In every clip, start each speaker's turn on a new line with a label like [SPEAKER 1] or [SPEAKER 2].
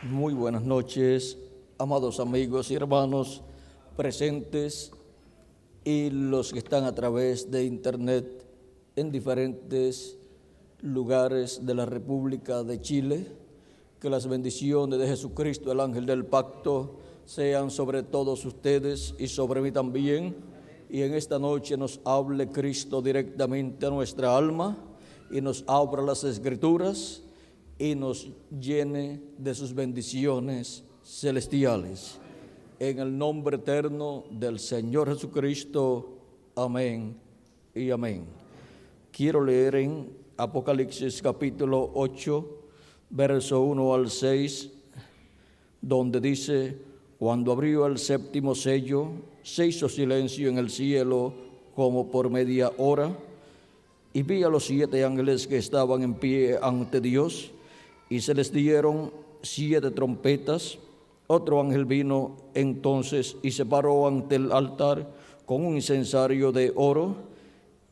[SPEAKER 1] Muy buenas noches, amados amigos y hermanos presentes y los que están a través de internet en diferentes lugares de la República de Chile. Que las bendiciones de Jesucristo, el ángel del pacto, sean sobre todos ustedes y sobre mí también. Y en esta noche nos hable Cristo directamente a nuestra alma y nos abra las Escrituras y nos llene de sus bendiciones celestiales. En el nombre eterno del Señor Jesucristo. Amén y amén. Quiero leer en Apocalipsis capítulo 8, verso 1 al 6, donde dice: cuando abrió el séptimo sello, se hizo silencio en el cielo como por media hora, y vi a los 7 ángeles que estaban en pie ante Dios, y se les dieron 7 trompetas. Otro ángel vino entonces y se paró ante el altar con un incensario de oro,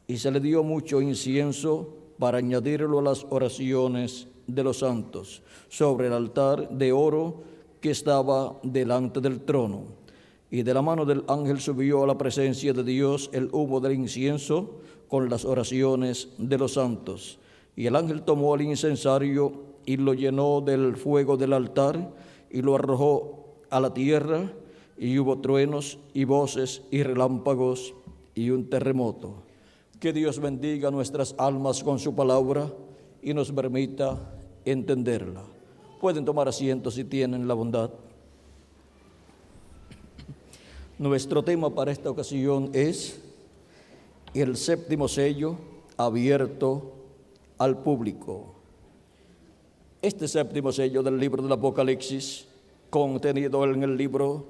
[SPEAKER 1] y se le dio mucho incienso para añadirlo a las oraciones de los santos, sobre el altar de oro que estaba delante del trono. Y de la mano del ángel subió a la presencia de Dios el humo del incienso con las oraciones de los santos. Y el ángel tomó el incensario y lo llenó del fuego del altar y lo arrojó a la tierra, y hubo truenos y voces y relámpagos y un terremoto. Que Dios bendiga nuestras almas con su palabra y nos permita entenderla. Pueden tomar asiento si tienen la bondad. Nuestro tema para esta ocasión es el séptimo sello abierto al público. Este séptimo sello del libro del Apocalipsis, contenido en el libro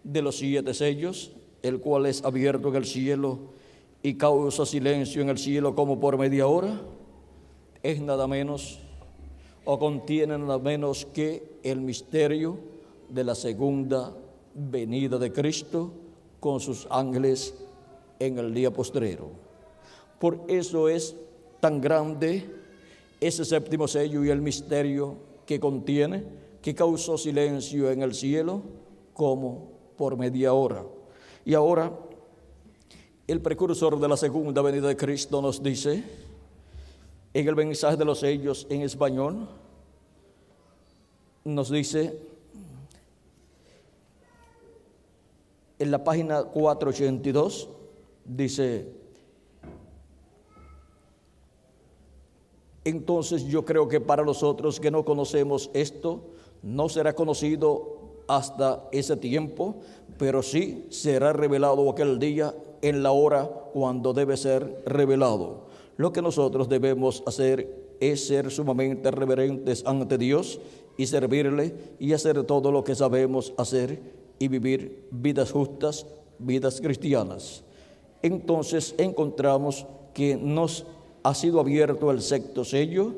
[SPEAKER 1] de los 7 sellos, el cual es abierto en el cielo y causa silencio en el cielo como por media hora, es nada menos o contiene nada menos que el misterio de la segunda venida de Cristo con sus ángeles en el día postrero. Por eso es tan grande ese séptimo sello y el misterio que contiene, que causó silencio en el cielo como por media hora. Y ahora el precursor de la segunda venida de Cristo nos dice en el mensaje de los sellos en español, nos dice en la página 482, dice: entonces yo creo que para nosotros que no conocemos esto, no será conocido hasta ese tiempo, pero sí será revelado aquel día, en la hora cuando debe ser revelado. Lo que nosotros debemos hacer es ser sumamente reverentes ante Dios y servirle y hacer todo lo que sabemos hacer y vivir vidas justas, vidas cristianas. Entonces encontramos que nos ha sido abierto el sexto sello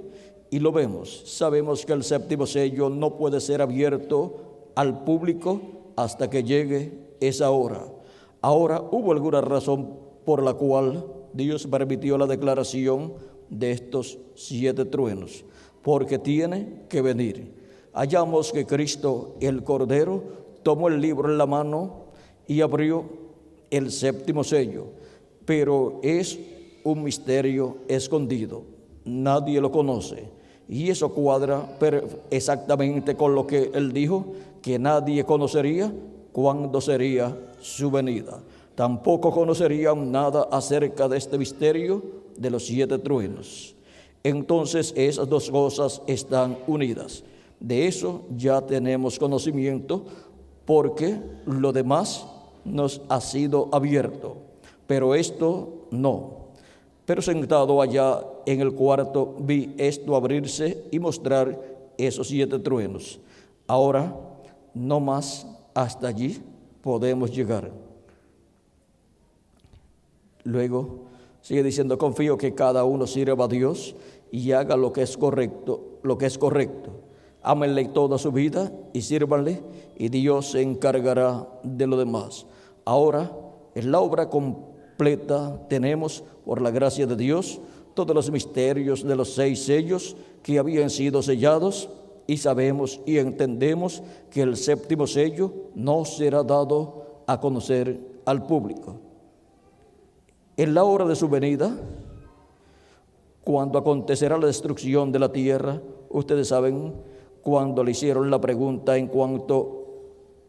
[SPEAKER 1] y lo vemos. Sabemos que el séptimo sello no puede ser abierto al público hasta que llegue esa hora. Ahora, ¿hubo alguna razón por la cual Dios permitió la declaración de estos 7 truenos? Porque tiene que venir. Hallamos que Cristo, el Cordero, tomó el libro en la mano y abrió el séptimo sello, pero es un misterio escondido, nadie lo conoce, y eso cuadra exactamente con lo que él dijo, que nadie conocería cuándo sería su venida. Tampoco conocerían nada acerca de este misterio de los 7 truenos. Entonces esas dos cosas están unidas. De eso ya tenemos conocimiento, porque lo demás nos ha sido abierto, pero esto no. Pero sentado allá en el cuarto vi esto abrirse y mostrar esos 7 truenos. Ahora, no más hasta allí podemos llegar. Luego sigue diciendo: confío que cada uno sirva a Dios y haga lo que es correcto, Ámenle toda su vida y sírvanle, y Dios se encargará de lo demás. Ahora, en la obra completa tenemos, por la gracia de Dios, todos los misterios de los 6 sellos que habían sido sellados, y sabemos y entendemos que el séptimo sello no será dado a conocer al público. En la hora de su venida, cuando acontecerá la destrucción de la tierra, ustedes saben, cuando le hicieron la pregunta en cuanto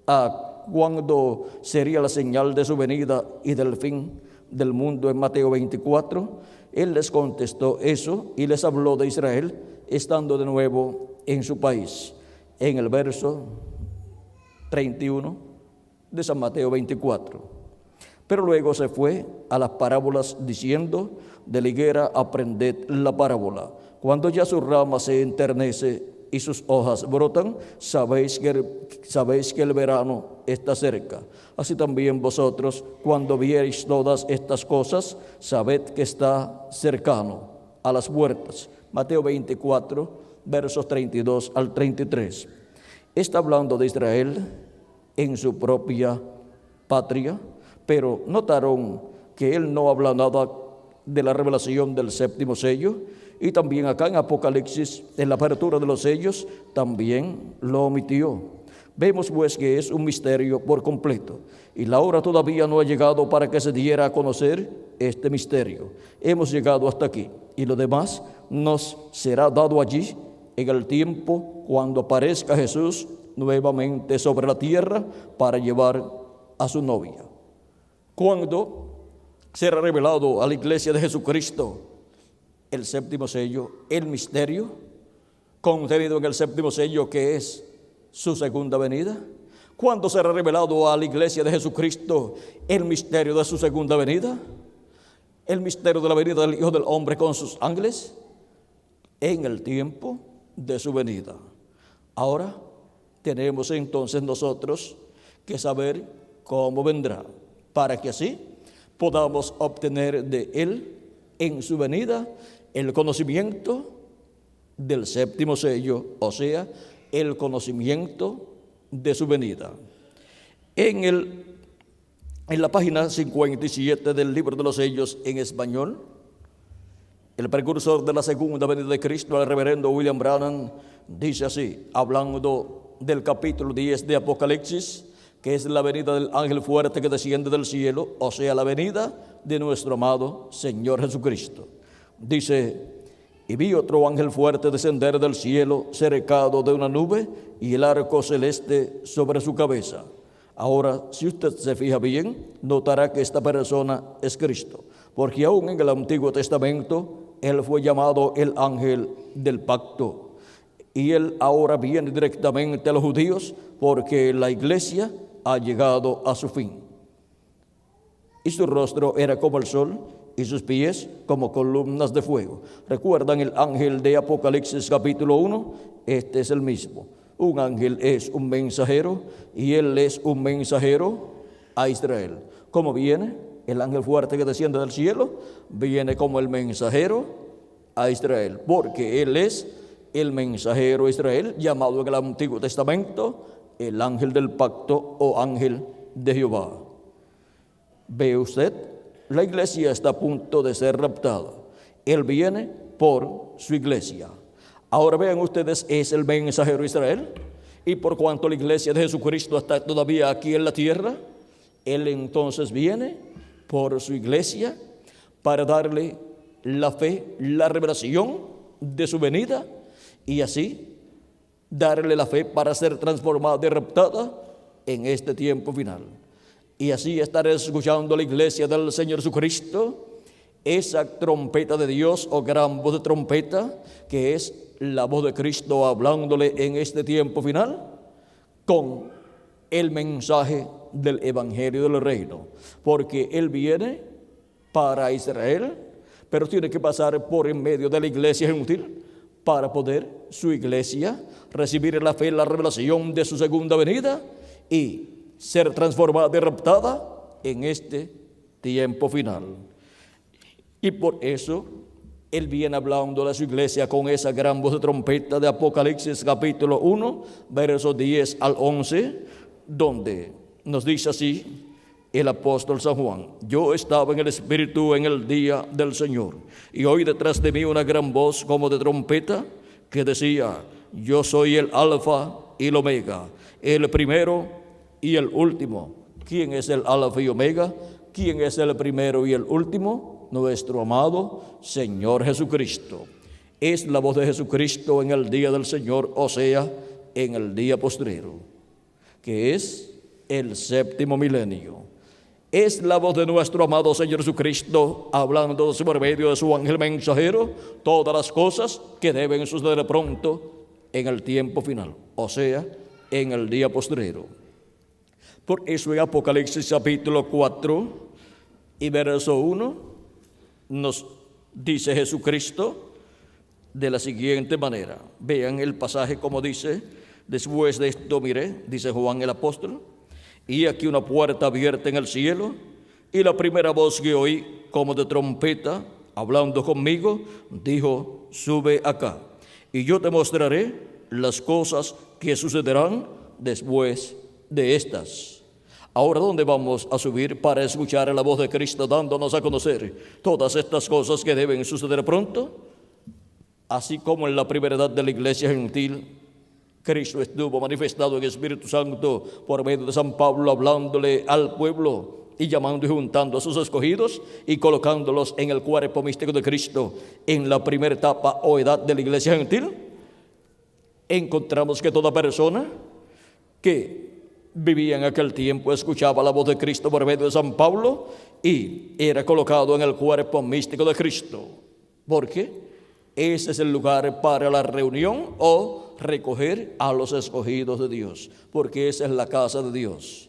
[SPEAKER 1] a cuándo sería la señal de su venida y del fin del mundo en Mateo 24, Él les contestó eso y les habló de Israel estando de nuevo en su país, en el verso 31 de San Mateo 24. Pero luego se fue a las parábolas diciendo: de la higuera aprended la parábola. Cuando ya su rama se enternece y sus hojas brotan, sabéis que el verano está cerca. Así también vosotros, cuando viereis todas estas cosas, sabed que está cercano, a las puertas. Mateo 24, versos 32 al 33. Está hablando de Israel en su propia patria, pero notaron que él no habla nada de la revelación del séptimo sello, y también acá en Apocalipsis, en la apertura de los sellos, también lo omitió. Vemos pues que es un misterio por completo, y la hora todavía no ha llegado para que se diera a conocer este misterio. Hemos llegado hasta aquí, y lo demás nos será dado allí, en el tiempo cuando aparezca Jesús nuevamente sobre la tierra para llevar a su novia. Cuando será revelado a la iglesia de Jesucristo el séptimo sello, el misterio contenido en el séptimo sello, que es su segunda venida. ¿Cuándo será revelado a la iglesia de Jesucristo el misterio de su segunda venida? El misterio de la venida del Hijo del Hombre con sus ángeles, en el tiempo de su venida. Ahora tenemos entonces nosotros que saber cómo vendrá, para que así podamos obtener de Él en su venida el conocimiento del séptimo sello, o sea, el conocimiento de su venida. En la página 57 del libro de los sellos en español, el precursor de la segunda venida de Cristo, el reverendo William Branham, dice así, hablando del capítulo 10 de Apocalipsis, que es la venida del ángel fuerte que desciende del cielo, o sea, la venida de nuestro amado Señor Jesucristo. Dice: y vi otro ángel fuerte descender del cielo, cercado de una nube, y el arco celeste sobre su cabeza. Ahora, si usted se fija bien, notará que esta persona es Cristo, porque aún en el Antiguo Testamento, Él fue llamado el ángel del pacto. Y Él ahora viene directamente a los judíos, porque la iglesia ha llegado a su fin. Y su rostro era como el sol, y sus pies como columnas de fuego. ¿Recuerdan el ángel de Apocalipsis capítulo 1? Este es el mismo. Un ángel es un mensajero, y él es un mensajero a Israel. ¿Cómo viene? El ángel fuerte que desciende del cielo viene como el mensajero a Israel, porque él es el mensajero a Israel, llamado en el Antiguo Testamento el ángel del pacto o ángel de Jehová. ¿Ve usted? La iglesia está a punto de ser raptada. Él viene por su iglesia. Ahora vean ustedes, es el mensajero de Israel, y por cuanto la iglesia de Jesucristo está todavía aquí en la tierra, Él entonces viene por su iglesia para darle la fe, la revelación de su venida, y así darle la fe para ser transformada y raptada en este tiempo final. Y así estaré escuchando la iglesia del Señor Jesucristo, esa trompeta de Dios o gran voz de trompeta, que es la voz de Cristo hablándole en este tiempo final, con el mensaje del evangelio del reino, porque Él viene para Israel, pero tiene que pasar por en medio de la iglesia gentil para poder su iglesia recibir la fe, la revelación de su segunda venida y ser transformada y raptada en este tiempo final. Y por eso Él viene hablando a su iglesia con esa gran voz de trompeta de Apocalipsis capítulo 1, versos 10 al 11, donde nos dice así el apóstol San Juan: yo estaba en el Espíritu en el día del Señor, y oí detrás de mí una gran voz como de trompeta que decía: yo soy el Alfa y el Omega, el primero y el último. ¿Quién es el Alfa y Omega? ¿Quién es el primero y el último? Nuestro amado Señor Jesucristo. Es la voz de Jesucristo en el día del Señor, o sea, en el día postrero, que es el séptimo milenio. Es la voz de nuestro amado Señor Jesucristo hablando por medio de su ángel mensajero todas las cosas que deben suceder pronto en el tiempo final, o sea, en el día postrero. Por eso en Apocalipsis capítulo 4 y verso 1 nos dice Jesucristo de la siguiente manera. Vean el pasaje como dice: después de esto miré, dice Juan el apóstol, y aquí una puerta abierta en el cielo, y la primera voz que oí como de trompeta hablando conmigo dijo: sube acá, y yo te mostraré las cosas que sucederán después de estas. Ahora, ¿dónde vamos a subir para escuchar la voz de Cristo dándonos a conocer todas estas cosas que deben suceder pronto? Así como en la primera edad de la iglesia gentil, Cristo estuvo manifestado en Espíritu Santo por medio de San Pablo, hablándole al pueblo y llamando y juntando a sus escogidos y colocándolos en el cuerpo místico de Cristo. En la primera etapa o edad de la iglesia gentil, encontramos que toda persona que vivía en aquel tiempo escuchaba la voz de Cristo por medio de San Pablo y era colocado en el cuerpo místico de Cristo. ¿Por qué? Ese es el lugar para la reunión o recoger a los escogidos de Dios, porque esa es la casa de Dios.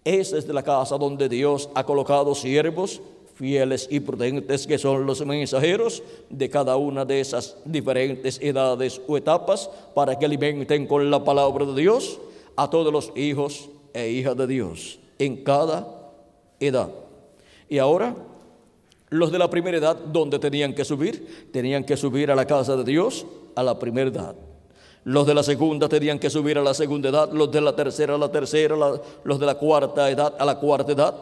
[SPEAKER 1] Esa es la casa donde Dios ha colocado siervos fieles y prudentes, que son los mensajeros de cada una de esas diferentes edades o etapas, para que alimenten con la palabra de Dios a todos los hijos e hijas de Dios en cada edad. Y ahora, los de la primera edad, ¿dónde tenían que subir? Tenían que subir a la casa de Dios a la primera edad. Los de la segunda tenían que subir a la segunda edad, los de la tercera a la tercera, los de la cuarta edad a la cuarta edad.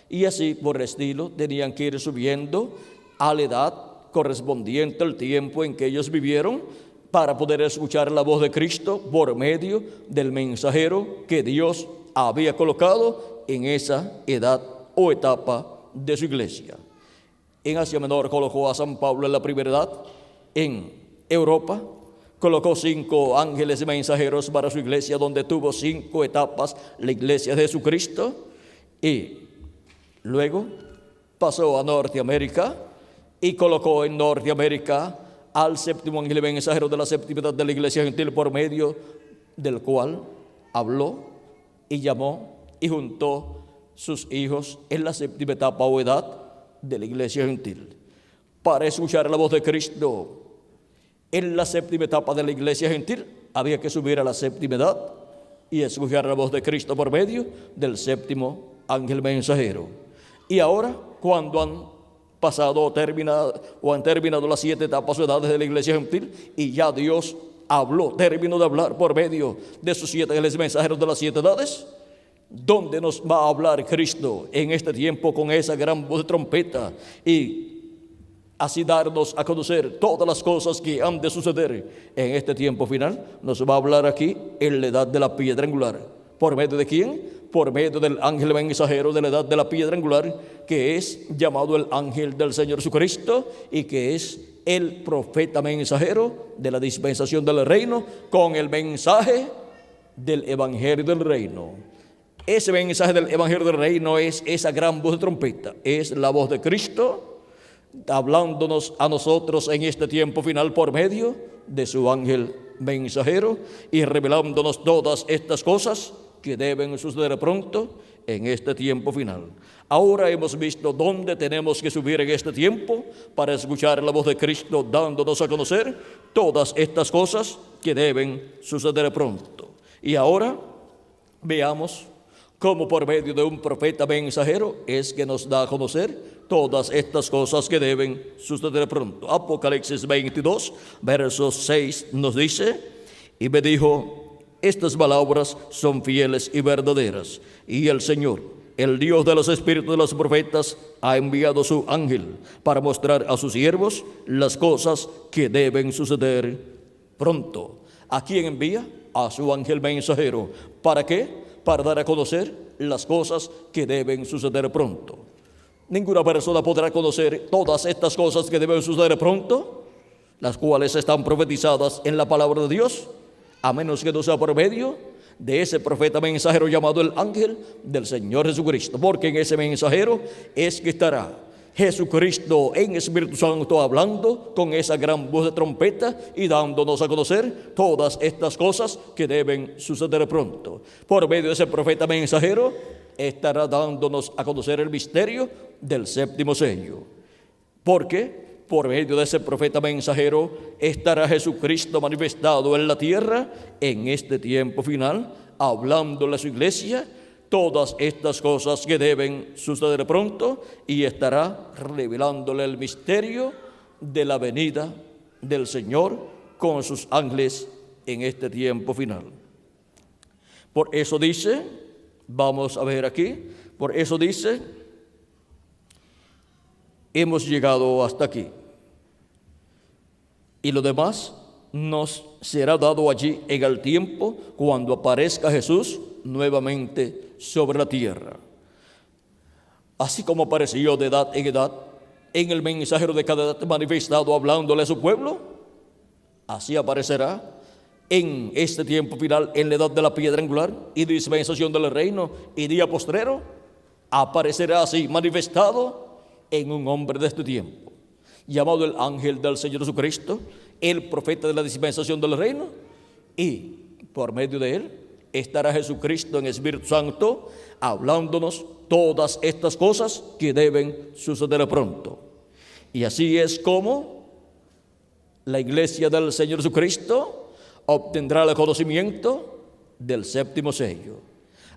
[SPEAKER 1] Y así por el estilo tenían que ir subiendo a la edad correspondiente al tiempo en que ellos vivieron, para poder escuchar la voz de Cristo por medio del mensajero que Dios había colocado en esa edad o etapa de su iglesia. En Asia Menor colocó a San Pablo en la primera edad. En Europa colocó 5 ángeles mensajeros para su iglesia, donde tuvo 5 etapas la iglesia de Jesucristo. Y luego pasó a Norteamérica y colocó en Norteamérica al séptimo ángel mensajero de la séptima edad de la iglesia gentil, por medio del cual habló y llamó y juntó sus hijos en la séptima etapa o edad de la iglesia gentil. Para escuchar la voz de Cristo en la séptima etapa de la iglesia gentil, había que subir a la séptima edad y escuchar la voz de Cristo por medio del séptimo ángel mensajero. Y ahora, cuando han pasado o han terminado las 7 etapas o edades de la iglesia gentil, y ya Dios habló, terminó de hablar por medio de sus 7 ángeles mensajeros de las 7 edades, ¿dónde nos va a hablar Cristo en este tiempo con esa gran voz de trompeta y así darnos a conocer todas las cosas que han de suceder en este tiempo final? Nos va a hablar aquí en la edad de la piedra angular. ¿Por medio de quién? Por medio del ángel mensajero de la edad de la piedra angular, que es llamado el ángel del Señor Jesucristo y que es el profeta mensajero de la dispensación del reino, con el mensaje del evangelio del reino. Ese mensaje del evangelio del reino es esa gran voz de trompeta, es la voz de Cristo hablándonos a nosotros en este tiempo final por medio de su ángel mensajero y revelándonos todas estas cosas que deben suceder pronto en este tiempo final. Ahora hemos visto dónde tenemos que subir en este tiempo para escuchar la voz de Cristo dándonos a conocer todas estas cosas que deben suceder pronto. Y ahora veamos cómo por medio de un profeta mensajero es que nos da a conocer todas estas cosas que deben suceder pronto. Apocalipsis 22, verso 6 nos dice: y me dijo, estas palabras son fieles y verdaderas, y el Señor, el Dios de los espíritus de los profetas, ha enviado su ángel para mostrar a sus siervos las cosas que deben suceder pronto. ¿A quién envía? A su ángel mensajero. ¿Para qué? Para dar a conocer las cosas que deben suceder pronto. Ninguna persona podrá conocer todas estas cosas que deben suceder pronto, las cuales están profetizadas en la palabra de Dios, a menos que no sea por medio de ese profeta mensajero llamado el ángel del Señor Jesucristo, porque en ese mensajero es que estará Jesucristo en Espíritu Santo hablando con esa gran voz de trompeta y dándonos a conocer todas estas cosas que deben suceder pronto. Por medio de ese profeta mensajero estará dándonos a conocer el misterio del séptimo sello, porque por medio de ese profeta mensajero estará Jesucristo manifestado en la tierra en este tiempo final, hablándole a su iglesia todas estas cosas que deben suceder pronto, y estará revelándole el misterio de la venida del Señor con sus ángeles en este tiempo final. Por eso dice, vamos a ver aquí, por eso dice, hemos llegado hasta aquí, y lo demás nos será dado allí en el tiempo cuando aparezca Jesús nuevamente sobre la tierra. Así como apareció de edad en edad en el mensajero de cada edad manifestado hablándole a su pueblo, así aparecerá en este tiempo final, en la edad de la piedra angular y dispensación del reino y día postrero, aparecerá así manifestado en un hombre de este tiempo, llamado el ángel del Señor Jesucristo, el profeta de la dispensación del reino, y por medio de él estará Jesucristo en Espíritu Santo hablándonos todas estas cosas que deben suceder pronto. Y así es como la iglesia del Señor Jesucristo obtendrá el conocimiento del séptimo sello.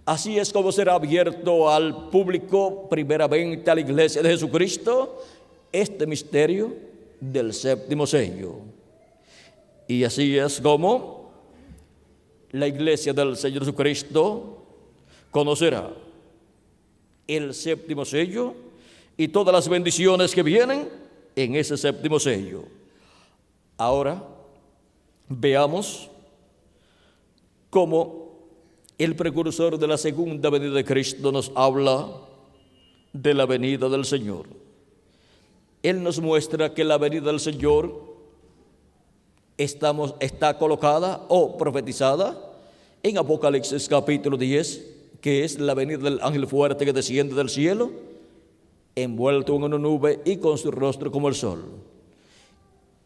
[SPEAKER 1] Así es como será abierto al público, primeramente a la iglesia de Jesucristo, este misterio del séptimo sello. Y así es como la iglesia del Señor Jesucristo conocerá el séptimo sello y todas las bendiciones que vienen en ese séptimo sello. Ahora veamos cómo el precursor de la segunda venida de Cristo nos habla de la venida del Señor. Él nos muestra que la venida del Señor está colocada o profetizada en Apocalipsis capítulo 10, que es la venida del ángel fuerte que desciende del cielo, envuelto en una nube y con su rostro como el sol.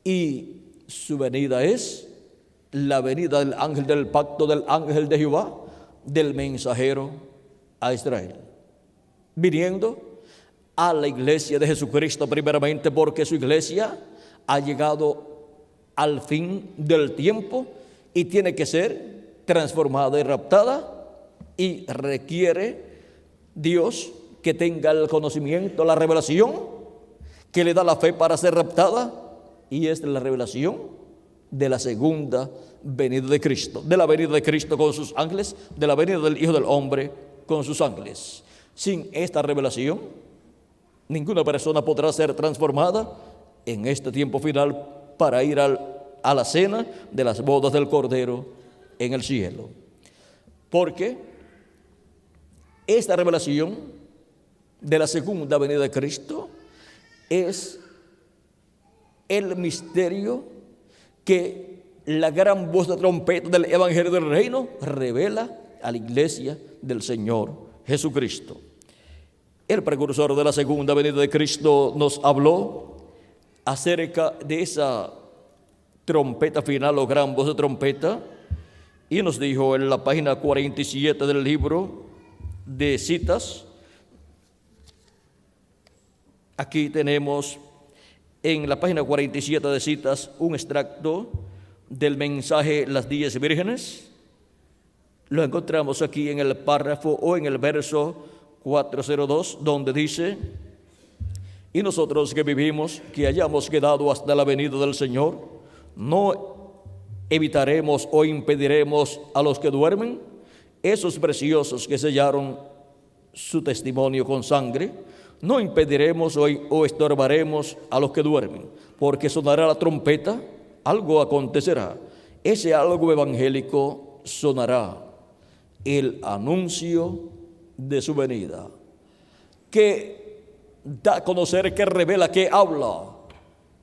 [SPEAKER 1] Y su venida es la venida del ángel del pacto, del ángel de Jehová, del mensajero a Israel, viniendo a la iglesia de Jesucristo primeramente, porque su iglesia ha llegado al fin del tiempo y tiene que ser transformada y raptada, y requiere Dios que tenga el conocimiento, la revelación que le da la fe para ser raptada, y es la revelación de la segunda venida de Cristo, de la venida de Cristo con sus ángeles, de la venida del Hijo del Hombre con sus ángeles. Sin esta revelación, ninguna persona podrá ser transformada en este tiempo final para ir a la cena de las bodas del Cordero en el cielo. Porque esta revelación de la segunda venida de Cristo es el misterio que la gran voz de trompeta del Evangelio del Reino revela a la iglesia del Señor Jesucristo. El precursor de la segunda venida de Cristo nos habló acerca de esa trompeta final o gran voz de trompeta, y nos dijo en la página 47 del libro de citas, aquí tenemos en la página 47 de citas un extracto del mensaje Las 10 Vírgenes. Lo encontramos aquí en el párrafo o en el verso 402, donde dice: y nosotros que vivimos, que hayamos quedado hasta la venida del Señor, no evitaremos o impediremos a los que duermen, esos preciosos que sellaron su testimonio con sangre, no impediremos o estorbaremos a los que duermen, porque sonará la trompeta, algo acontecerá, ese algo evangélico sonará el anuncio de su venida, que da a conocer, que revela, que habla.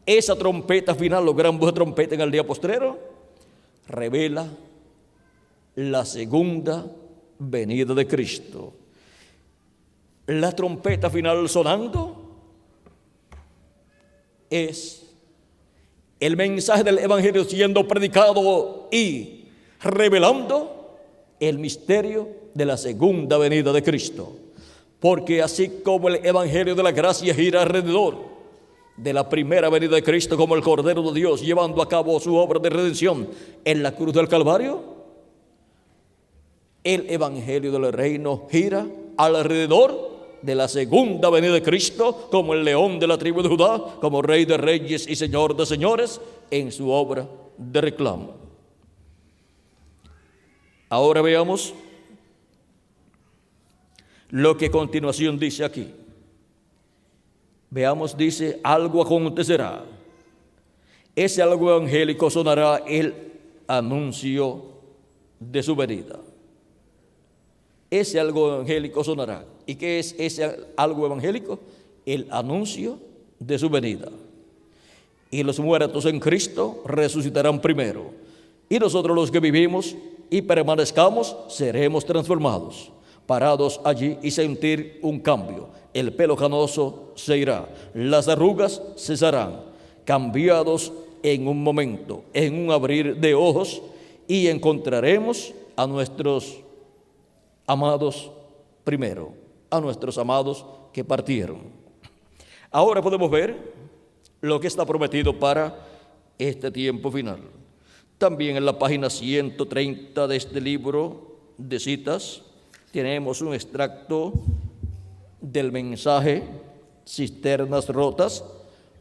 [SPEAKER 1] Esa trompeta final, los gran voz de trompeta en el día postrero, revela la segunda venida de Cristo. La trompeta final sonando es el mensaje del evangelio siendo predicado y revelando el misterio de la segunda venida de Cristo. Porque así como el evangelio de la gracia gira alrededor de la primera venida de Cristo como el Cordero de Dios, llevando a cabo su obra de redención en la cruz del Calvario, el evangelio del reino gira alrededor de la segunda venida de Cristo como el león de la tribu de Judá, como Rey de reyes y Señor de señores en su obra de reclamo. Ahora veamos lo que a continuación dice aquí. Veamos, dice, algo acontecerá. Ese algo evangélico sonará el anuncio de su venida. Ese algo evangélico sonará. ¿Y qué es ese algo evangélico? El anuncio de su venida. Y los muertos en Cristo resucitarán primero. Y nosotros los que vivimos y permanezcamos seremos transformados, parados allí y sentir un cambio. El pelo canoso se irá, las arrugas cesarán, cambiados en un momento, en un abrir de ojos, y encontraremos a nuestros amados primero, a nuestros amados que partieron. Ahora podemos ver lo que está prometido para este tiempo final. También en la página 130 de este libro de citas tenemos un extracto del mensaje Cisternas Rotas,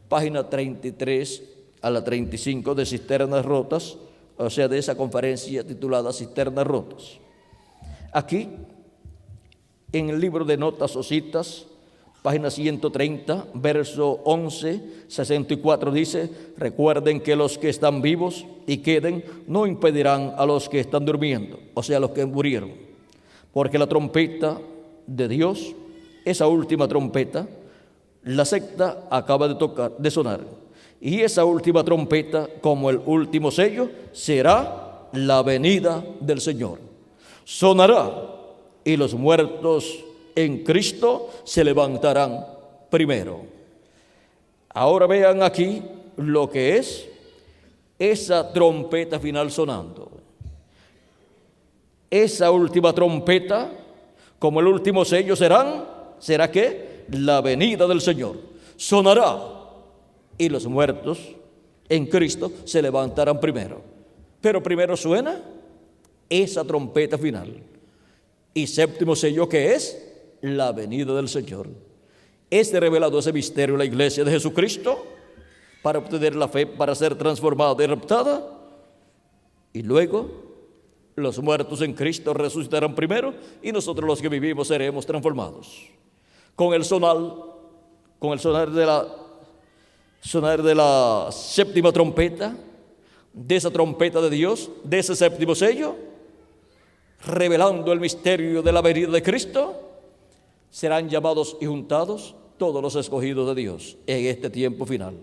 [SPEAKER 1] página 33 a la 35 de Cisternas Rotas, o sea, de esa conferencia titulada Cisternas Rotas. Aquí, en el libro de notas o citas, página 130, verso 11, 64 dice: recuerden que los que están vivos y queden no impedirán a los que están durmiendo, o sea, a los que murieron, porque la trompeta de Dios, esa última trompeta, la sexta acaba de sonar, y esa última trompeta, como el último sello, será la venida del Señor. Sonará y los muertos en Cristo se levantarán primero. Ahora vean aquí lo que es esa trompeta final sonando. Esa última trompeta, como el último sello, será que la venida del Señor. Sonará y los muertos en Cristo se levantarán primero. Pero primero suena esa trompeta final. Y séptimo sello, que es la venida del Señor. Revelado ese misterio en la iglesia de Jesucristo para obtener la fe, para ser transformada y raptada. Y luego los muertos en Cristo resucitarán primero y nosotros los que vivimos seremos transformados. Con el sonar de la séptima trompeta, de esa trompeta de Dios, de ese séptimo sello, revelando el misterio de la venida de Cristo, serán llamados y juntados todos los escogidos de Dios en este tiempo final.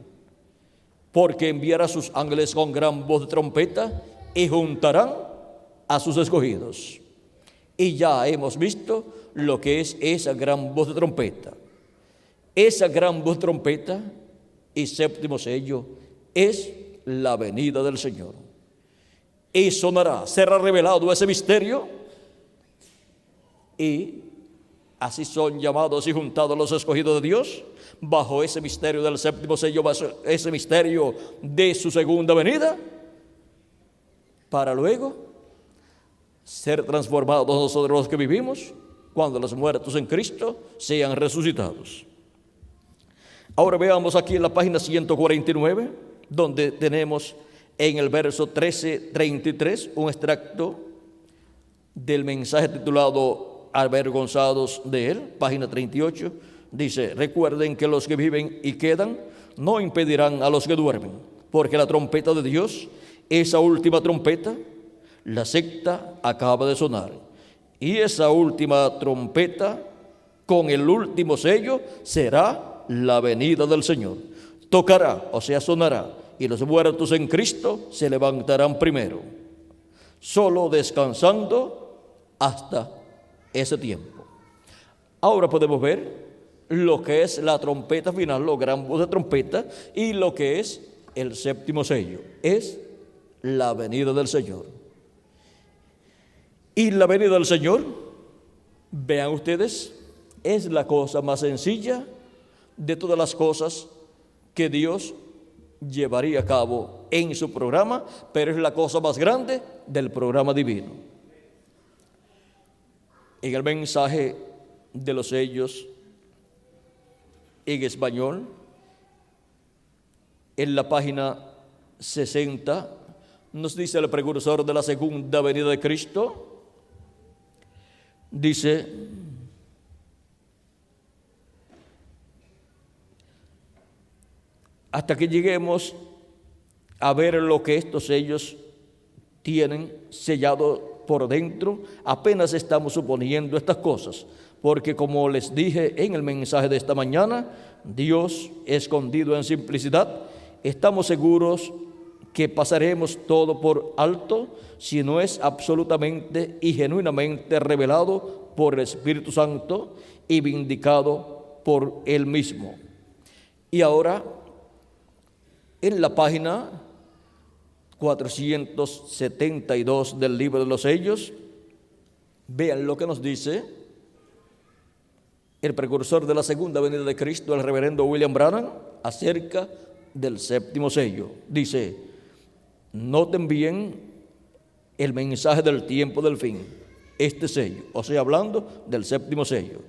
[SPEAKER 1] Porque enviará a sus ángeles con gran voz de trompeta y juntarán a sus escogidos. Y ya hemos visto lo que es esa gran voz de trompeta. Esa gran voz de trompeta y séptimo sello es la venida del Señor. Y sonará, será revelado ese misterio, y así son llamados y juntados los escogidos de Dios bajo ese misterio del séptimo sello, bajo ese misterio de su segunda venida, para luego ser transformados nosotros los que vivimos cuando los muertos en Cristo sean resucitados. Ahora veamos aquí en la página 149, donde tenemos en el verso 13:33 un extracto del mensaje titulado Avergonzados de él, página 38, dice: recuerden que los que viven y quedan no impedirán a los que duermen, porque la trompeta de Dios esa última trompeta, la sexta acaba de sonar. Y esa última trompeta, con el último sello, será la venida del Señor. Tocará, o sea, sonará, y los muertos en Cristo se levantarán primero, solo descansando hasta ese tiempo. Ahora podemos ver lo que es la trompeta final, los gran voz de trompeta, y lo que es el séptimo sello, es la venida del Señor. Y la venida del Señor, vean ustedes, es la cosa más sencilla de todas las cosas que Dios llevaría a cabo en su programa, pero es la cosa más grande del programa divino. En el mensaje de los sellos en español, en la página 60, nos dice el precursor de la segunda venida de Cristo, dice: hasta que lleguemos a ver lo que estos sellos tienen sellado por dentro, apenas estamos suponiendo estas cosas, porque como les dije en el mensaje de esta mañana, Dios escondido en simplicidad, estamos seguros que pasaremos todo por alto si no es absolutamente y genuinamente revelado por el Espíritu Santo y vindicado por Él mismo. Y ahora, en la página 472 del libro de los sellos, vean lo que nos dice el precursor de la segunda venida de Cristo, el reverendo William Branham, acerca del séptimo sello. Dice: noten bien el mensaje del tiempo del fin, este sello, o sea, hablando del séptimo sello.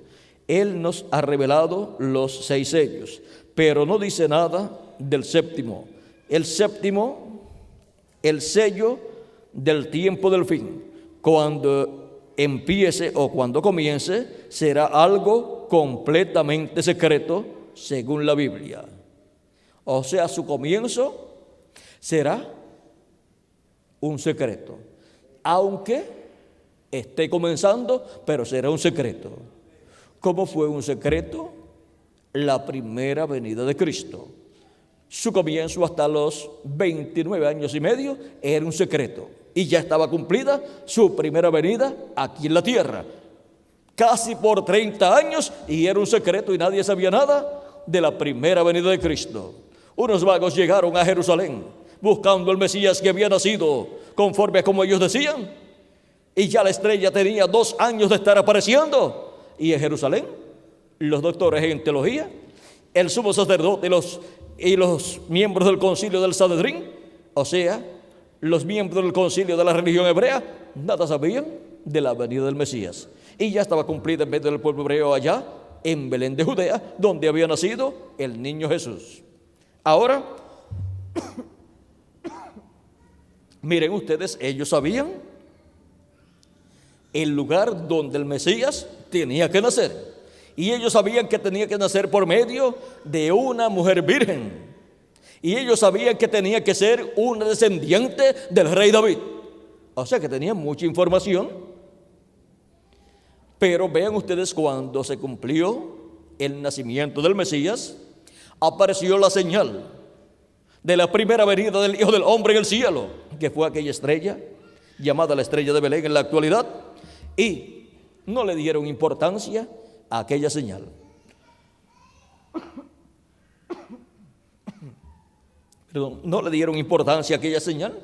[SPEAKER 1] Él nos ha revelado los 6 sellos, pero no dice nada del séptimo. El séptimo, el sello del tiempo del fin, cuando empiece o cuando comience, será algo completamente secreto según la Biblia. O sea, su comienzo será un secreto, aunque esté comenzando, pero será un secreto. ¿Cómo fue un secreto la primera venida de Cristo? Su comienzo hasta los 29 años y medio era un secreto, y ya estaba cumplida su primera venida aquí en la tierra, casi por 30 años, y era un secreto y nadie sabía nada de la primera venida de Cristo. Unos vagos llegaron a Jerusalén buscando el Mesías que había nacido conforme a como ellos decían, y ya la estrella tenía 2 años de estar apareciendo. Y en Jerusalén, los doctores en teología, el sumo sacerdote y los miembros del concilio del Sanedrín, o sea, los miembros del concilio de la religión hebrea, nada sabían de la venida del Mesías. Y ya estaba cumplida en medio del pueblo hebreo allá en Belén de Judea, donde había nacido el niño Jesús. Ahora, miren ustedes, ellos sabían el lugar donde el Mesías tenía que nacer. Y ellos sabían que tenía que nacer por medio de una mujer virgen. Y ellos sabían que tenía que ser una descendiente del rey David. O sea que tenían mucha información. Pero vean ustedes, cuando se cumplió el nacimiento del Mesías, apareció la señal de la primera venida del Hijo del Hombre en el cielo, que fue aquella estrella llamada la estrella de Belén en la actualidad, y no le dieron importancia a aquella señal. Perdón, no le dieron importancia a aquella señal,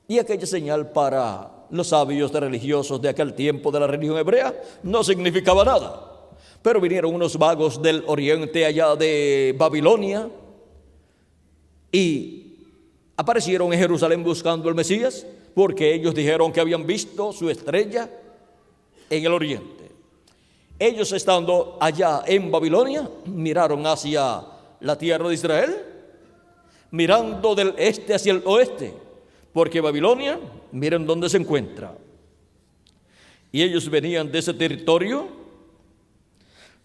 [SPEAKER 1] y aquella señal para los sabios religiosos de aquel tiempo de la religión hebrea no significaba nada. Pero vinieron unos vagos del oriente, allá de Babilonia, y aparecieron en Jerusalén buscando al Mesías, porque ellos dijeron que habían visto su estrella en el oriente. Ellos, estando allá en Babilonia, miraron hacia la tierra de Israel, mirando del este hacia el oeste, porque Babilonia, miren dónde se encuentra. Y ellos venían de ese territorio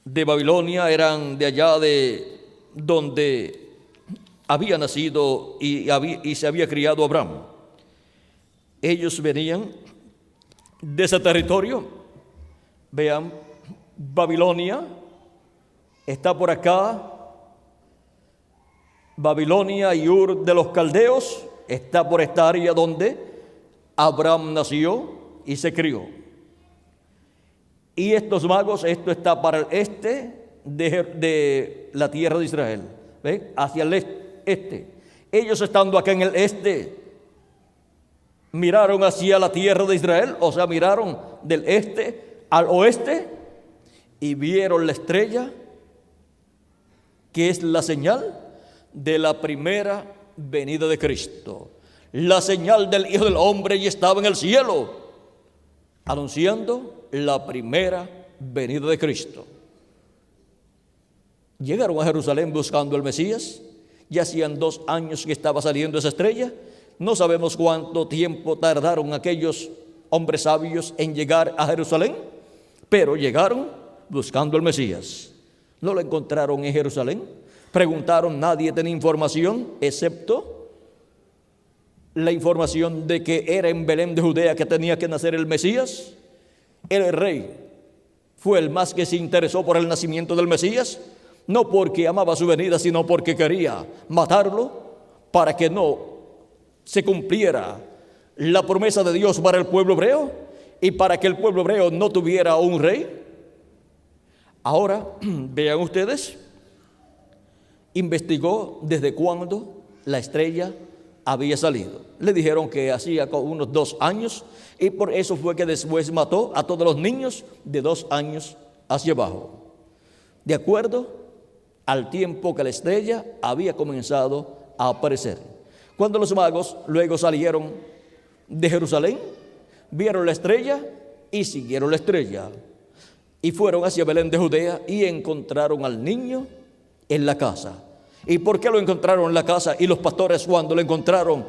[SPEAKER 1] de Babilonia, eran de allá de donde había nacido y se había criado Abraham. ellos venían de ese territorio. Vean, Babilonia está por acá. Babilonia y Ur de los Caldeos está por esta área donde Abraham nació y se crió. Y estos magos, esto está para el este de la tierra de Israel. ¿Ven? Hacia el este. Ellos estando acá en el este, miraron hacia la tierra de Israel, o sea, miraron del este al oeste y vieron la estrella, que es la señal de la primera venida de Cristo. La señal del Hijo del Hombre y estaba en el cielo, anunciando la primera venida de Cristo. Llegaron a Jerusalén buscando al Mesías. Ya hacían 2 años que estaba saliendo esa estrella. No sabemos cuánto tiempo tardaron aquellos hombres sabios en llegar a Jerusalén, pero llegaron buscando al Mesías. No lo encontraron en Jerusalén. Preguntaron, nadie tenía información, excepto la información de que era en Belén de Judea que tenía que nacer el Mesías. El rey fue el más que se interesó por el nacimiento del Mesías, no porque amaba su venida, sino porque quería matarlo para que no se cumpliera la promesa de Dios para el pueblo hebreo y para que el pueblo hebreo no tuviera un rey. Ahora, vean ustedes, investigó desde cuándo la estrella había salido. Le dijeron que hacía unos 2 años y por eso fue que después mató a todos los niños de 2 años hacia abajo, de acuerdo al tiempo que la estrella había comenzado a aparecer. Cuando los magos luego salieron de Jerusalén, vieron la estrella y siguieron la estrella y fueron hacia Belén de Judea y encontraron al niño en la casa. ¿Y por qué lo encontraron en la casa? Y los pastores, cuando lo encontraron,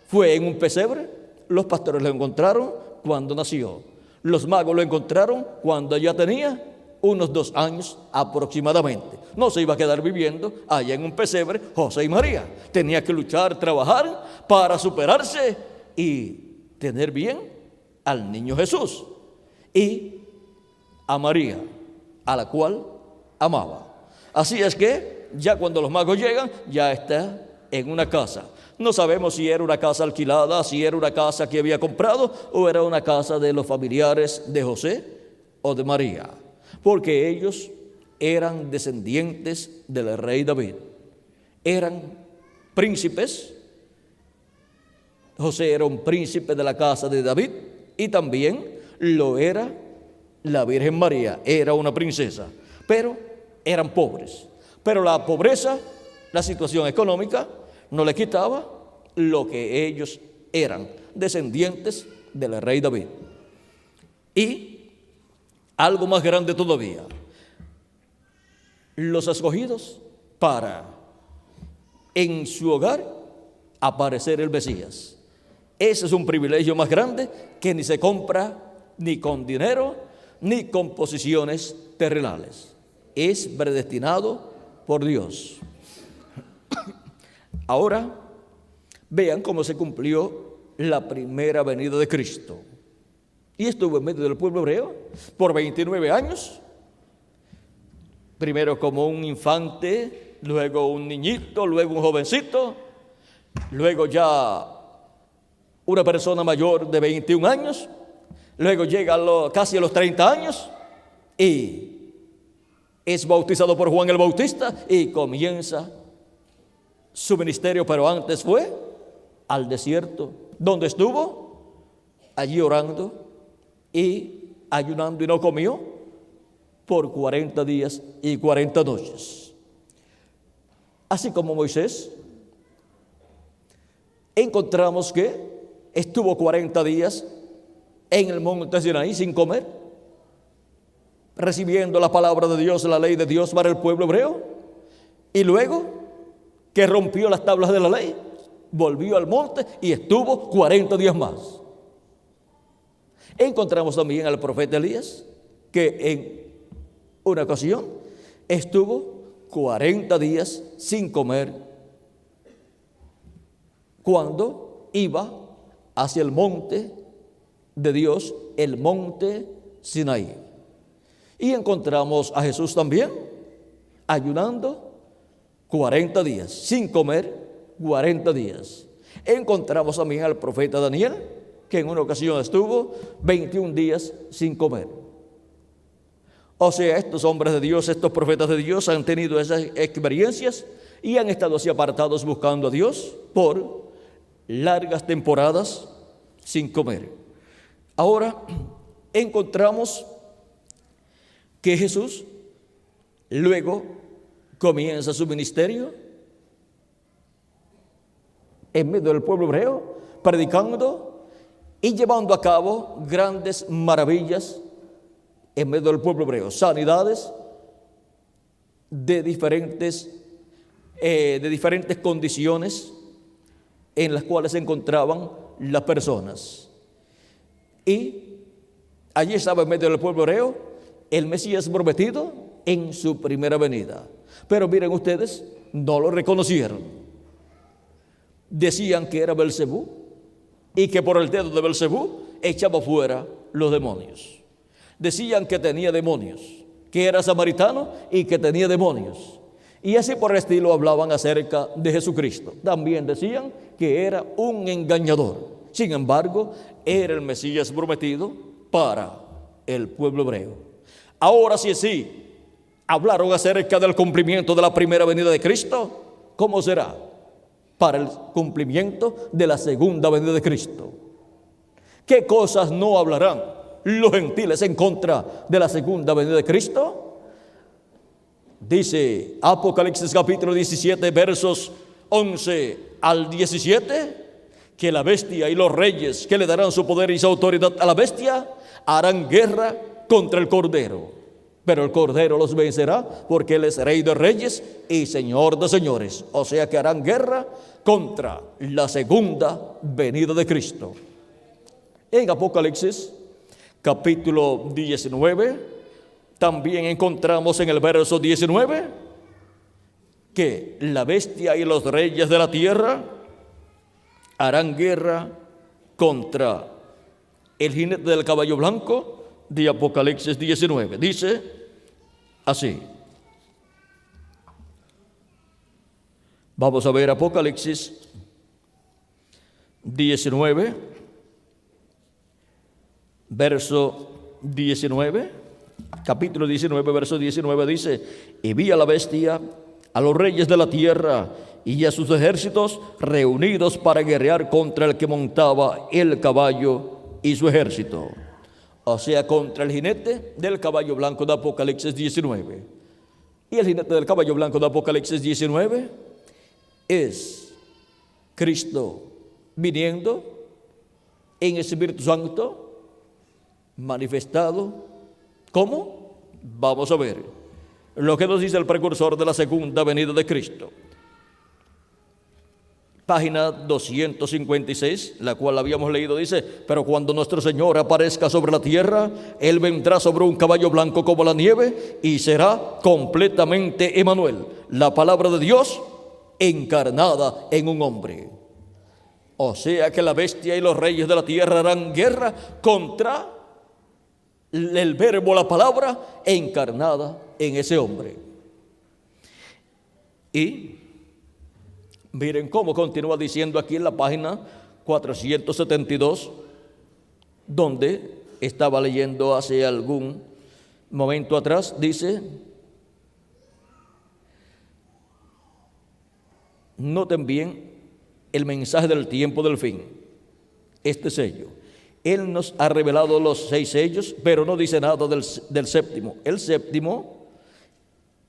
[SPEAKER 1] fue en un pesebre. Los pastores lo encontraron cuando nació. Los magos lo encontraron cuando ya tenía unos 2 años aproximadamente. No se iba a quedar viviendo allá en un pesebre José y María. Tenía que luchar, trabajar para superarse y tener bien al niño Jesús y a María, a la cual amaba. Así es que ya cuando los magos llegan, ya está en una casa. No sabemos si era una casa alquilada, si era una casa que había comprado o era una casa de los familiares de José o de María, porque ellos eran descendientes del rey David. Eran príncipes. José era un príncipe de la casa de David y también lo era la Virgen María, era una princesa, pero eran pobres. Pero la pobreza, la situación económica, no le quitaba lo que ellos eran, descendientes del rey David. Y algo más grande todavía, los escogidos para en su hogar aparecer el Mesías. Ese es un privilegio más grande que ni se compra ni con dinero ni con posiciones terrenales. Es predestinado por Dios. Ahora vean cómo se cumplió la primera venida de Cristo. Y estuvo en medio del pueblo hebreo por 29 años. Primero como un infante, luego un niñito, luego un jovencito, luego ya una persona mayor de 21 años, luego llega casi a los 30 años y es bautizado por Juan el Bautista y comienza su ministerio, pero antes fue al desierto, donde estuvo allí orando y ayunando y no comió por 40 días y 40 noches. Así como Moisés, encontramos que estuvo 40 días en el monte Sinaí sin comer, recibiendo la palabra de Dios, la ley de Dios para el pueblo hebreo, y luego que rompió las tablas de la ley, volvió al monte y estuvo 40 días más. Encontramos también al profeta Elías, que en una ocasión estuvo 40 días sin comer cuando iba hacia el monte de Dios, el monte Sinaí. Y encontramos a Jesús también ayunando 40 días, sin comer 40 días. Encontramos también al profeta Daniel, que en una ocasión estuvo 21 días sin comer. O sea, estos hombres de Dios, estos profetas de Dios han tenido esas experiencias y han estado así apartados buscando a Dios por largas temporadas sin comer. Ahora encontramos que Jesús luego comienza su ministerio en medio del pueblo hebreo, predicando y llevando a cabo grandes maravillas en medio del pueblo hebreo, sanidades de diferentes condiciones en las cuales se encontraban las personas. Y allí estaba en medio del pueblo hebreo el Mesías prometido en su primera venida. Pero miren ustedes, no lo reconocieron. Decían que era Belcebú y que por el dedo de Belcebú echaba fuera los demonios. Decían que tenía demonios, que era samaritano y que tenía demonios. Y así por el estilo hablaban acerca de Jesucristo. También decían que era un engañador. Sin embargo, era el Mesías prometido para el pueblo hebreo. Ahora sí, hablaron acerca del cumplimiento de la primera venida de Cristo. ¿Cómo será? Para el cumplimiento de la segunda venida de Cristo. ¿Qué cosas no hablarán los gentiles en contra de la segunda venida de Cristo? Dice Apocalipsis capítulo 17, versos 11 al 17, que la bestia y los reyes que le darán su poder y su autoridad a la bestia harán guerra contra el Cordero. Pero el Cordero los vencerá porque Él es Rey de reyes y Señor de señores. O sea que harán guerra contra la segunda venida de Cristo. En Apocalipsis capítulo 19, también encontramos en el verso 19 que la bestia y los reyes de la tierra harán guerra contra el jinete del caballo blanco de Apocalipsis 19. Dice así. Vamos a ver Apocalipsis 19, verso 19. Capítulo 19, verso 19 dice: y vi a la bestia, a los reyes de la tierra y a sus ejércitos reunidos para guerrear contra el que montaba el caballo y su ejército. O sea, contra el jinete del caballo blanco de Apocalipsis 19. Y el jinete del caballo blanco de Apocalipsis 19 es Cristo viniendo en Espíritu Santo, manifestado. ¿Cómo? Vamos a ver lo que nos dice el precursor de la segunda venida de Cristo. Página 256, la cual habíamos leído, dice: pero cuando nuestro Señor aparezca sobre la tierra, Él vendrá sobre un caballo blanco como la nieve y será completamente Emmanuel, la palabra de Dios encarnada en un hombre. O sea que la bestia y los reyes de la tierra harán guerra contra el verbo, la palabra encarnada en ese hombre. Y miren cómo continúa diciendo aquí en la página 472, donde estaba leyendo hace algún momento atrás. Dice: noten bien el mensaje del tiempo del fin, este sello. Él nos ha revelado los 6 sellos, pero no dice nada del séptimo. El séptimo,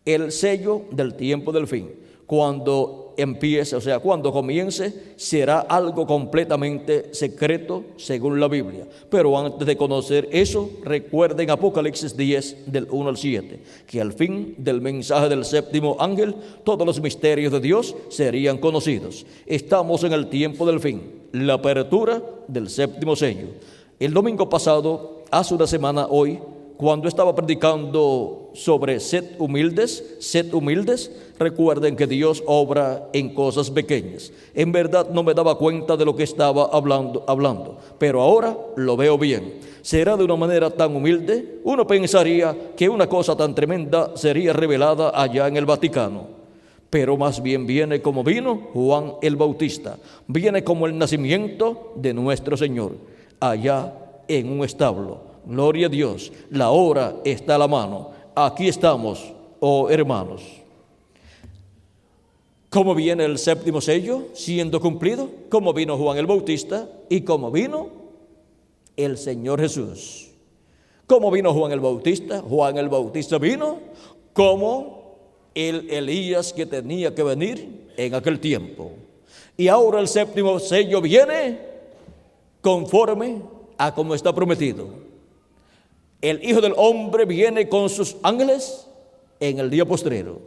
[SPEAKER 1] el sello del tiempo del fin. Cuando empiece, o sea, cuando comience, será algo completamente secreto según la Biblia. Pero antes de conocer eso, recuerden Apocalipsis 10 del 1 al 7, que al fin del mensaje del séptimo ángel, todos los misterios de Dios serían conocidos. Estamos en el tiempo del fin, la apertura del séptimo sello. El domingo pasado, hace una semana hoy, cuando estaba predicando sobre sed humildes. Recuerden que Dios obra en cosas pequeñas. En verdad no me daba cuenta de lo que estaba hablando, pero ahora lo veo bien. Será de una manera tan humilde, uno pensaría que una cosa tan tremenda sería revelada allá en el Vaticano. Pero más bien viene como vino Juan el Bautista, viene como el nacimiento de nuestro Señor, allá en un establo. Gloria a Dios, la hora está a la mano. Aquí estamos, oh hermanos. ¿Cómo viene el séptimo sello siendo cumplido? Como vino Juan el Bautista y como vino el Señor Jesús. ¿Cómo vino Juan el Bautista? Juan el Bautista vino como el Elías que tenía que venir en aquel tiempo. Y ahora el séptimo sello viene conforme a como está prometido. El Hijo del Hombre viene con sus ángeles en el día postrero.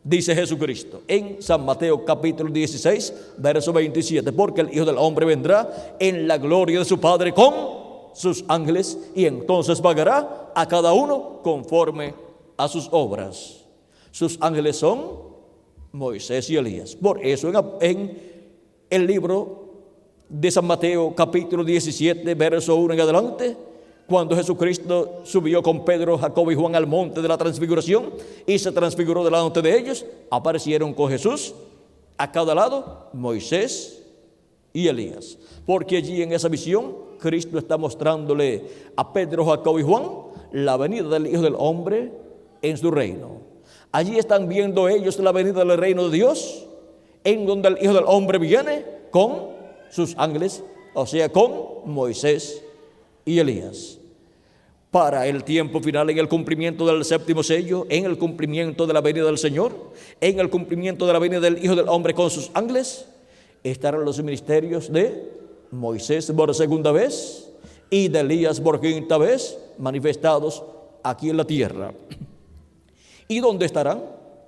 [SPEAKER 1] Dice Jesucristo en San Mateo capítulo 16, verso 27, porque el Hijo del Hombre vendrá en la gloria de su Padre con sus ángeles y entonces pagará a cada uno conforme a sus obras. Sus ángeles son Moisés y Elías. Por eso en el libro de San Mateo capítulo 17, verso 1 en adelante, cuando Jesucristo subió con Pedro, Jacobo y Juan al monte de la transfiguración y se transfiguró delante de ellos, aparecieron con Jesús a cada lado Moisés y Elías. Porque allí en esa visión Cristo está mostrándole a Pedro, Jacobo y Juan la venida del Hijo del Hombre en su reino. Allí están viendo ellos la venida del reino de Dios, en donde el Hijo del Hombre viene con sus ángeles, o sea, con Moisés y Elías. Para el tiempo final, en el cumplimiento del séptimo sello, en el cumplimiento de la venida del Señor, en el cumplimiento de la venida del Hijo del Hombre con sus ángeles, estarán los ministerios de Moisés por segunda vez y de Elías por quinta vez manifestados aquí en la tierra. ¿Y dónde estarán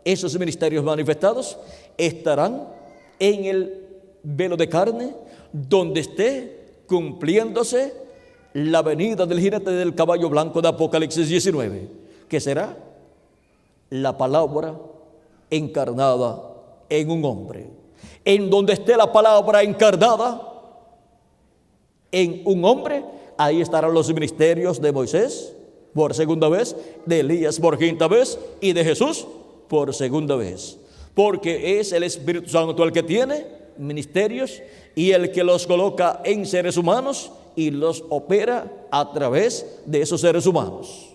[SPEAKER 1] esos ministerios manifestados? Estarán en el velo de carne, donde esté cumpliéndose la venida del jinete del caballo blanco de Apocalipsis 19, que será la palabra encarnada en un hombre. En donde esté la palabra encarnada en un hombre, ahí estarán los ministerios de Moisés por segunda vez, de Elías por quinta vez y de Jesús por segunda vez. Porque es el Espíritu Santo el que tiene ministerios y el que los coloca en seres humanos y los opera a través de esos seres humanos.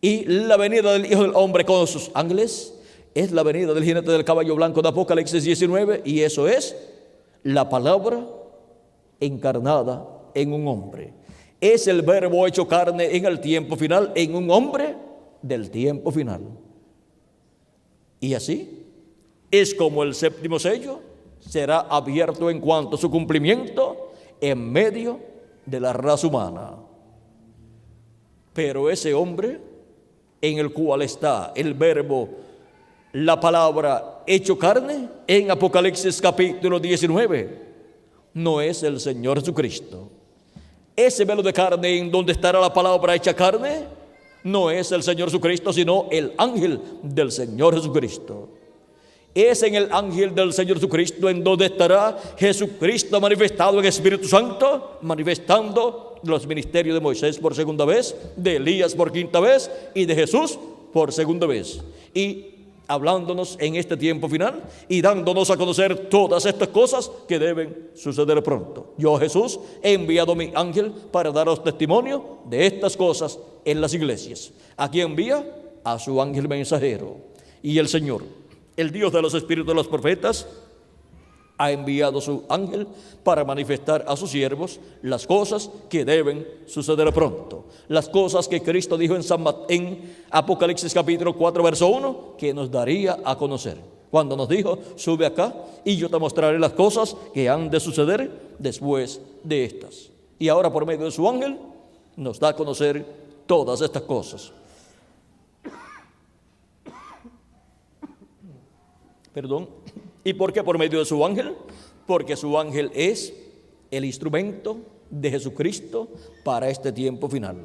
[SPEAKER 1] Y la venida del Hijo del Hombre con sus ángeles es la venida del jinete del caballo blanco de Apocalipsis 19, y eso es la palabra encarnada en un hombre. Es el verbo hecho carne en el tiempo final, en un hombre del tiempo final. Y así es como el séptimo sello será abierto en cuanto a su cumplimiento en medio de la raza humana. Pero ese hombre en el cual está el verbo, la palabra hecho carne, en Apocalipsis capítulo 19, no es el Señor Jesucristo. Ese velo de carne en donde estará la palabra hecha carne no es el Señor Jesucristo, sino el ángel del Señor Jesucristo. Es en el ángel del Señor Jesucristo en donde estará Jesucristo manifestado en Espíritu Santo, manifestando los ministerios de Moisés por segunda vez, de Elías por quinta vez y de Jesús por segunda vez. Y hablándonos en este tiempo final y dándonos a conocer todas estas cosas que deben suceder pronto. Yo, Jesús, he enviado mi ángel para daros testimonio de estas cosas en las iglesias. Aquí envía a su ángel mensajero. Y el Señor, el Dios de los espíritus de los profetas, ha enviado su ángel para manifestar a sus siervos las cosas que deben suceder pronto. Las cosas que Cristo dijo en Apocalipsis capítulo 4, verso 1, que nos daría a conocer. Cuando nos dijo, sube acá y yo te mostraré las cosas que han de suceder después de estas. Y ahora por medio de su ángel nos da a conocer todas estas cosas. ¿Y por qué por medio de su ángel? Porque su ángel es el instrumento de Jesucristo para este tiempo final.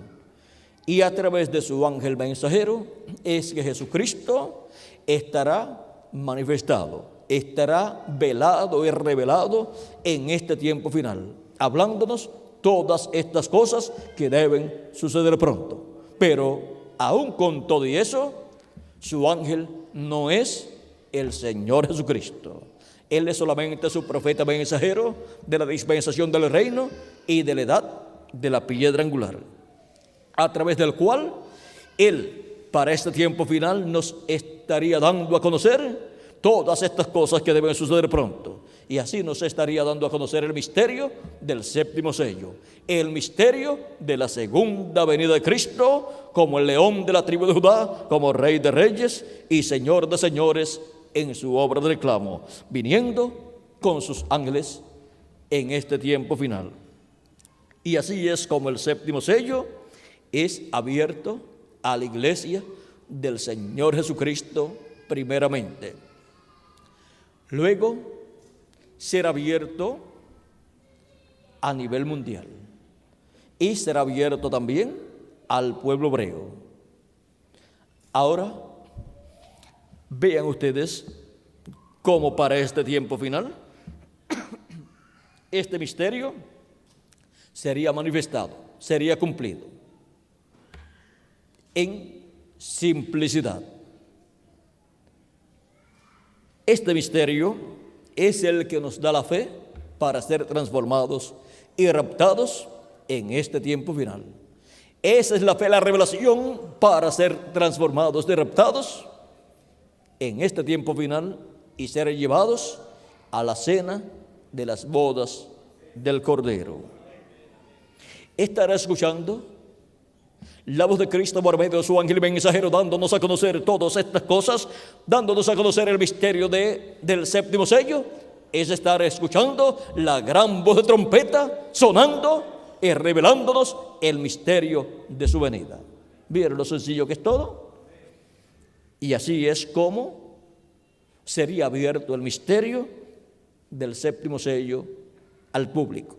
[SPEAKER 1] y a través de su ángel mensajero es que Jesucristo estará manifestado, estará velado y revelado en este tiempo final, hablándonos todas estas cosas que deben suceder pronto. Pero aún con todo y eso, su ángel no es el Señor Jesucristo. Él es solamente su profeta mensajero de la dispensación del reino y de la edad de la piedra angular, a través del cual Él, para este tiempo final, nos estaría dando a conocer todas estas cosas que deben suceder pronto. Y así nos estaría dando a conocer el misterio del séptimo sello, el misterio de la segunda venida de Cristo, como el león de la tribu de Judá, como Rey de reyes y Señor de señores en su obra de reclamo, viniendo con sus ángeles en este tiempo final. Y así es como el séptimo sello es abierto a la iglesia del Señor Jesucristo primeramente. Luego será abierto a nivel mundial y será abierto también al pueblo hebreo. Ahora, vean ustedes cómo para este tiempo final este misterio sería manifestado, sería cumplido en simplicidad. Este misterio es el que nos da la fe para ser transformados y raptados en este tiempo final. Esa es la fe, la revelación para ser transformados y raptados en este tiempo final y ser llevados a la cena de las bodas del Cordero. Estará escuchando la voz de Cristo por medio de su ángel mensajero, dándonos a conocer todas estas cosas, dándonos a conocer el misterio del séptimo sello. Es estar escuchando la gran voz de trompeta sonando y revelándonos el misterio de su venida. ¿Vieron lo sencillo que es todo? Y así es como sería abierto el misterio del séptimo sello al público,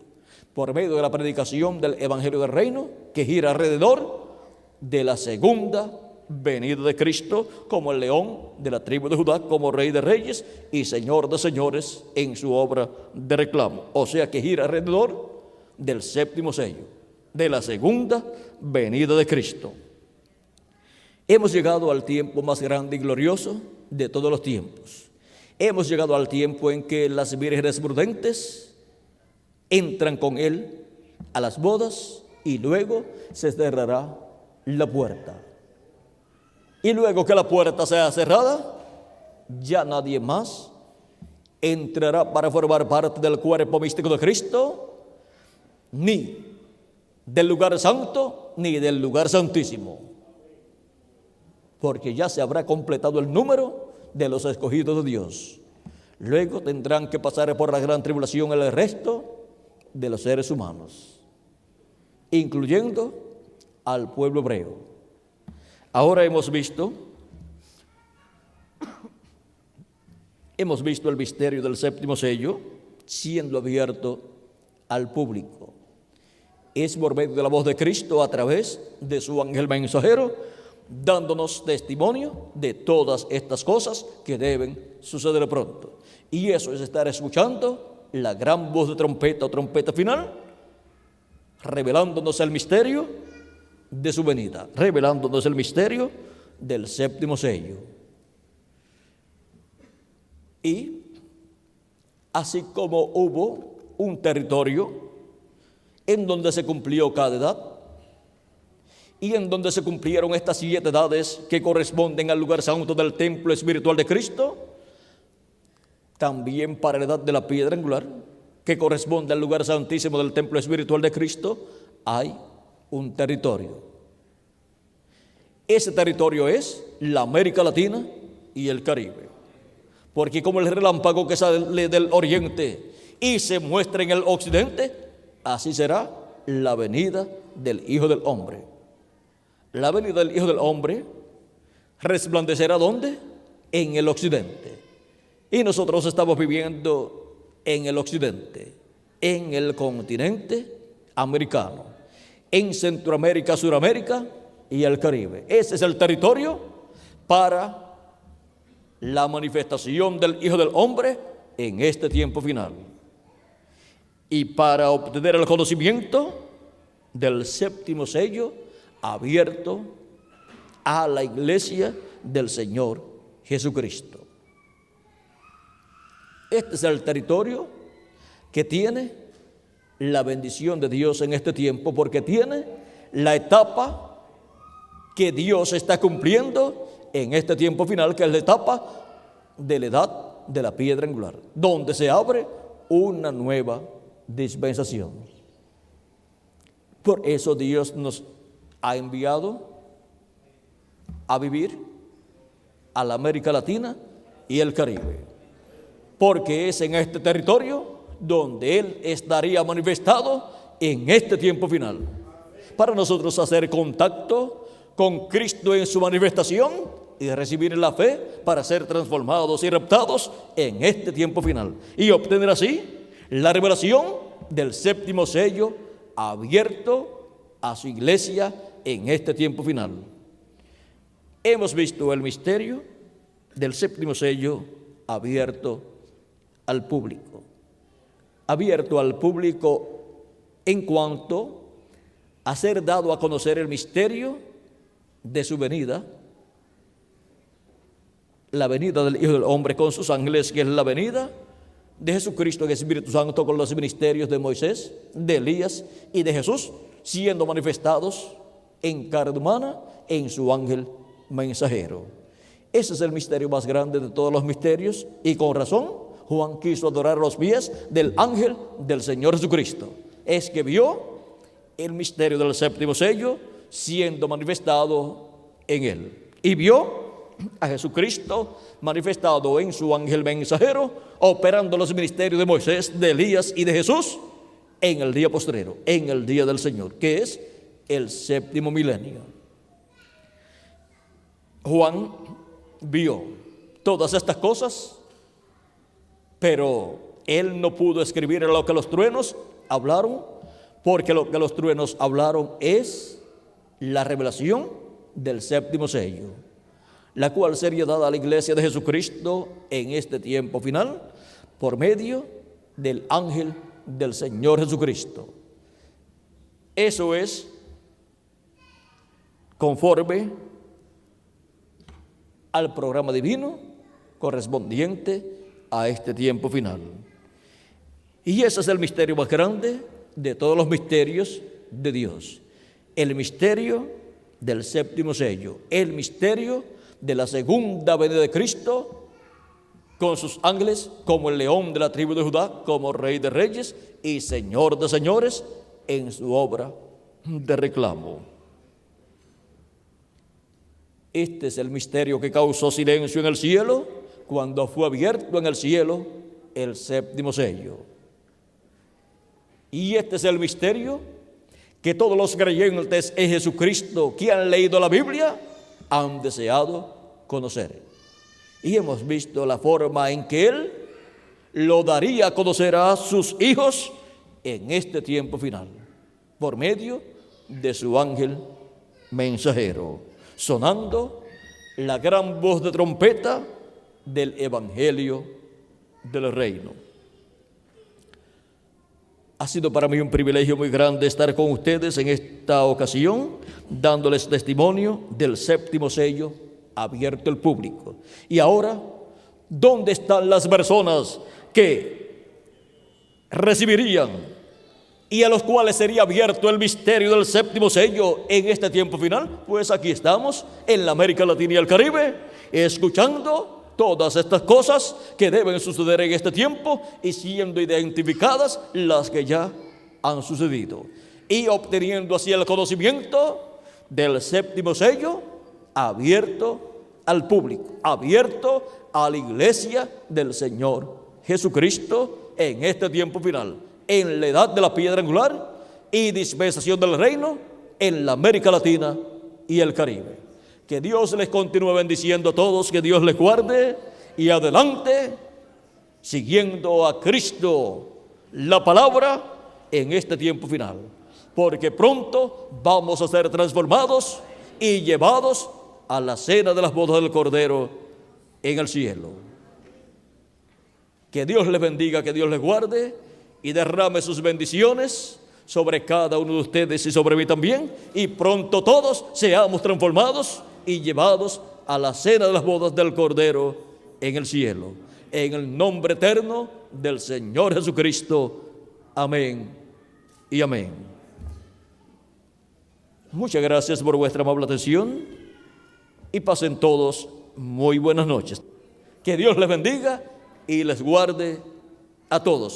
[SPEAKER 1] por medio de la predicación del Evangelio del Reino, que gira alrededor de la segunda venida de Cristo como el león de la tribu de Judá, como Rey de reyes y Señor de señores en su obra de reclamo. O sea que gira alrededor del séptimo sello, de la segunda venida de Cristo. Hemos llegado al tiempo más grande y glorioso de todos los tiempos. Hemos llegado al tiempo en que las vírgenes prudentes entran con Él a las bodas y luego se cerrará la puerta. Y luego que la puerta sea cerrada, ya nadie más entrará para formar parte del cuerpo místico de Cristo, ni del lugar santo, ni del lugar santísimo, porque ya se habrá completado el número de los escogidos de Dios. Luego tendrán que pasar por la gran tribulación el resto de los seres humanos, incluyendo al pueblo hebreo. Ahora hemos visto el misterio del séptimo sello siendo abierto al público. Es por medio de la voz de Cristo a través de su ángel mensajero, dándonos testimonio de todas estas cosas que deben suceder pronto. Y eso es estar escuchando la gran voz de trompeta o trompeta final, revelándonos el misterio de su venida, revelándonos el misterio del séptimo sello. Y así como hubo un territorio en donde se cumplió cada edad y en donde se cumplieron estas 7 edades que corresponden al lugar santo del templo espiritual de Cristo, también para la edad de la piedra angular, que corresponde al lugar santísimo del templo espiritual de Cristo, hay un territorio. Ese territorio es la América Latina y el Caribe, porque como el relámpago que sale del oriente y se muestra en el occidente, así será la venida del Hijo del Hombre. La venida del Hijo del Hombre resplandecerá ¿dónde? En el occidente. Y nosotros estamos viviendo en el occidente, en el continente americano, en Centroamérica, Suramérica y el Caribe. Ese es el territorio para la manifestación del Hijo del Hombre en este tiempo final. Y para obtener el conocimiento del séptimo sello abierto a la iglesia del Señor Jesucristo. Este es el territorio que tiene la bendición de Dios en este tiempo, porque tiene la etapa que Dios está cumpliendo en este tiempo final, que es la etapa de la edad de la piedra angular, donde se abre una nueva dispensación. Por eso Dios nos ha enviado a vivir a la América Latina y el Caribe, porque es en este territorio donde Él estaría manifestado en este tiempo final, para nosotros hacer contacto con Cristo en su manifestación y recibir la fe para ser transformados y raptados en este tiempo final, y obtener así la revelación del séptimo sello abierto a su iglesia en este tiempo final. Hemos visto el misterio del séptimo sello abierto al público. Abierto al público en cuanto a ser dado a conocer el misterio de su venida, la venida del Hijo del Hombre con sus ángeles, que es la venida de Jesucristo en el Espíritu Santo con los ministerios de Moisés, de Elías y de Jesús, siendo manifestados en carne humana en su ángel mensajero. Ese es el misterio más grande de todos los misterios, y con razón Juan quiso adorar los pies del ángel del Señor Jesucristo. Es que vio el misterio del séptimo sello siendo manifestado en él, y vio a Jesucristo manifestado en su ángel mensajero, operando los ministerios de Moisés, de Elías y de Jesús en el día postrero, en el día del Señor, que es el séptimo milenio. Juan vio todas estas cosas, pero él no pudo escribir lo que los truenos hablaron, porque lo que los truenos hablaron es la revelación del séptimo sello, la cual sería dada a la iglesia de Jesucristo en este tiempo final por medio del ángel del Señor Jesucristo. Eso es conforme al programa divino correspondiente a este tiempo final. Y ese es el misterio más grande de todos los misterios de Dios, el misterio del séptimo sello, el misterio de la segunda venida de Cristo con sus ángeles como el león de la tribu de Judá, como Rey de reyes y Señor de señores en su obra de reclamo. Este es el misterio que causó silencio en el cielo cuando fue abierto en el cielo el séptimo sello. Y este es el misterio que todos los creyentes en Jesucristo que han leído la Biblia han deseado conocer. Y hemos visto la forma en que Él lo daría a conocer a sus hijos en este tiempo final, por medio de su ángel mensajero, sonando la gran voz de trompeta del Evangelio del Reino. Ha sido para mí un privilegio muy grande estar con ustedes en esta ocasión, dándoles testimonio del séptimo sello abierto al público. Y ahora, ¿dónde están las personas que recibirían y a los cuales sería abierto el misterio del séptimo sello en este tiempo final? Pues aquí estamos en la América Latina y el Caribe, escuchando todas estas cosas que deben suceder en este tiempo y siendo identificadas las que ya han sucedido, y obteniendo así el conocimiento del séptimo sello abierto al público, abierto a la iglesia del Señor Jesucristo en este tiempo final, en la edad de la piedra angular y dispensación del reino en la América Latina y el Caribe. Que Dios les continúe bendiciendo a todos, que Dios les guarde, y adelante, siguiendo a Cristo, la palabra, en este tiempo final, porque pronto vamos a ser transformados y llevados a la cena de las bodas del Cordero en el cielo. Que Dios les bendiga, que Dios les guarde y derrame sus bendiciones sobre cada uno de ustedes y sobre mí también, y pronto todos seamos transformados y llevados a la cena de las bodas del Cordero en el cielo. En el nombre eterno del Señor Jesucristo. Amén y amén. Muchas gracias por vuestra amable atención y pasen todos muy buenas noches. Que Dios les bendiga y les guarde a todos.